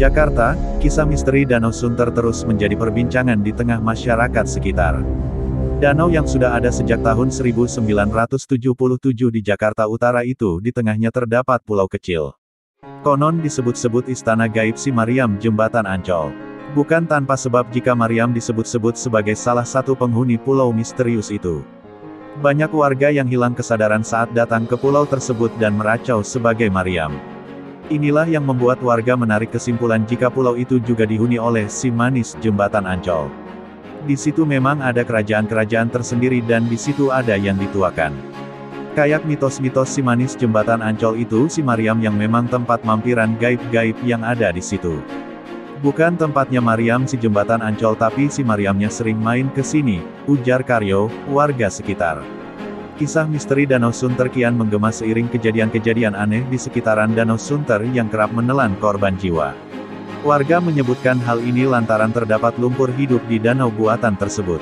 Jakarta, kisah misteri Danau Sunter terus menjadi perbincangan di tengah masyarakat sekitar. Danau yang sudah ada sejak tahun 1977 di Jakarta Utara itu di tengahnya terdapat pulau kecil. Konon disebut-sebut istana gaib si Mariam Jembatan Ancol. Bukan tanpa sebab jika Mariam disebut-sebut sebagai salah satu penghuni pulau misterius itu. Banyak warga yang hilang kesadaran saat datang ke pulau tersebut dan meracau sebagai Mariam. Inilah yang membuat warga menarik kesimpulan jika pulau itu juga dihuni oleh si manis Jembatan Ancol. Di situ memang ada kerajaan-kerajaan tersendiri dan di situ ada yang dituakan. Kayak mitos-mitos si manis Jembatan Ancol itu si Mariam yang memang tempat mampiran gaib-gaib yang ada di situ. Bukan tempatnya Mariam si Jembatan Ancol tapi si Mariamnya sering main ke sini, ujar Karyo, warga sekitar. Kisah misteri Danau Sunter kian menggema seiring kejadian-kejadian aneh di sekitaran Danau Sunter yang kerap menelan korban jiwa. Warga menyebutkan hal ini lantaran terdapat lumpur hidup di danau buatan tersebut.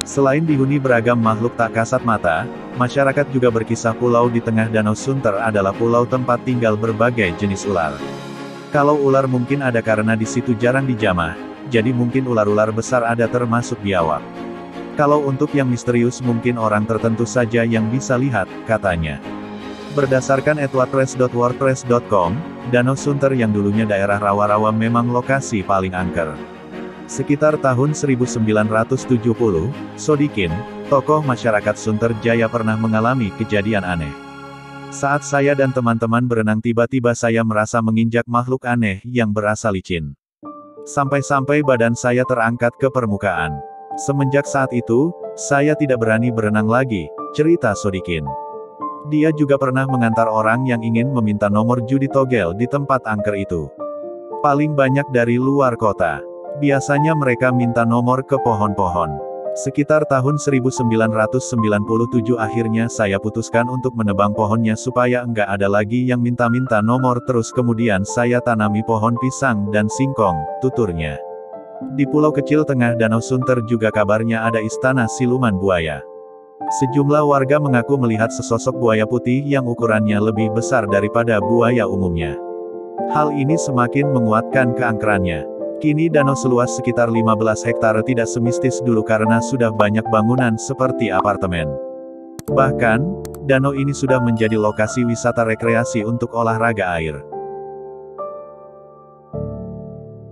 Selain dihuni beragam makhluk tak kasat mata, masyarakat juga berkisah pulau di tengah Danau Sunter adalah pulau tempat tinggal berbagai jenis ular. Kalau ular mungkin ada karena di situ jarang dijamah, jadi mungkin ular-ular besar ada termasuk biawak. Kalau untuk yang misterius mungkin orang tertentu saja yang bisa lihat, katanya. Berdasarkan @wordpress.wordpress.com, Danau Sunter yang dulunya daerah rawa-rawa memang lokasi paling angker. Sekitar tahun 1970, Sodikin, tokoh masyarakat Sunter Jaya pernah mengalami kejadian aneh. Saat saya dan teman-teman berenang tiba-tiba saya merasa menginjak makhluk aneh yang berasa licin. Sampai-sampai badan saya terangkat ke permukaan. Semenjak saat itu, saya tidak berani berenang lagi, cerita Sodikin. Dia juga pernah mengantar orang yang ingin meminta nomor judi togel di tempat angker itu. Paling banyak dari luar kota. Biasanya mereka minta nomor ke pohon-pohon. Sekitar tahun 1997 akhirnya saya putuskan untuk menebang pohonnya supaya enggak ada lagi yang minta-minta nomor terus kemudian saya tanami pohon pisang dan singkong, tuturnya. Di pulau kecil tengah Danau Sunter juga kabarnya ada istana siluman buaya. Sejumlah warga mengaku melihat sesosok buaya putih yang ukurannya lebih besar daripada buaya umumnya. Hal ini semakin menguatkan keangkerannya. Kini danau seluas sekitar 15 hektare tidak semistis dulu karena sudah banyak bangunan seperti apartemen. Bahkan, danau ini sudah menjadi lokasi wisata rekreasi untuk olahraga air.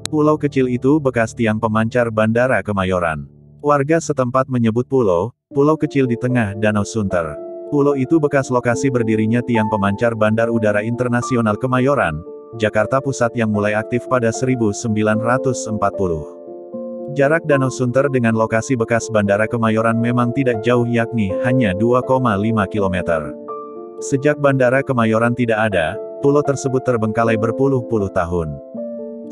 Pulau kecil itu bekas tiang pemancar Bandara Kemayoran. Warga setempat menyebut pulau kecil di tengah Danau Sunter. Pulau itu bekas lokasi berdirinya tiang pemancar Bandar Udara Internasional Kemayoran, Jakarta Pusat yang mulai aktif pada 1940. Jarak Danau Sunter dengan lokasi bekas Bandara Kemayoran memang tidak jauh yakni hanya 2,5 km. Sejak Bandara Kemayoran tidak ada, pulau tersebut terbengkalai berpuluh-puluh tahun.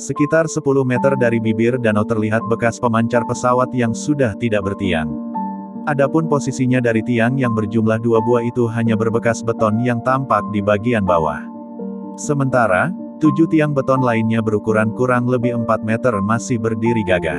Sekitar 10 meter dari bibir danau terlihat bekas pemancar pesawat yang sudah tidak bertiang. Adapun posisinya dari tiang yang berjumlah 2 buah itu hanya berbekas beton yang tampak di bagian bawah. Sementara, 7 tiang beton lainnya berukuran kurang lebih 4 meter masih berdiri gagah.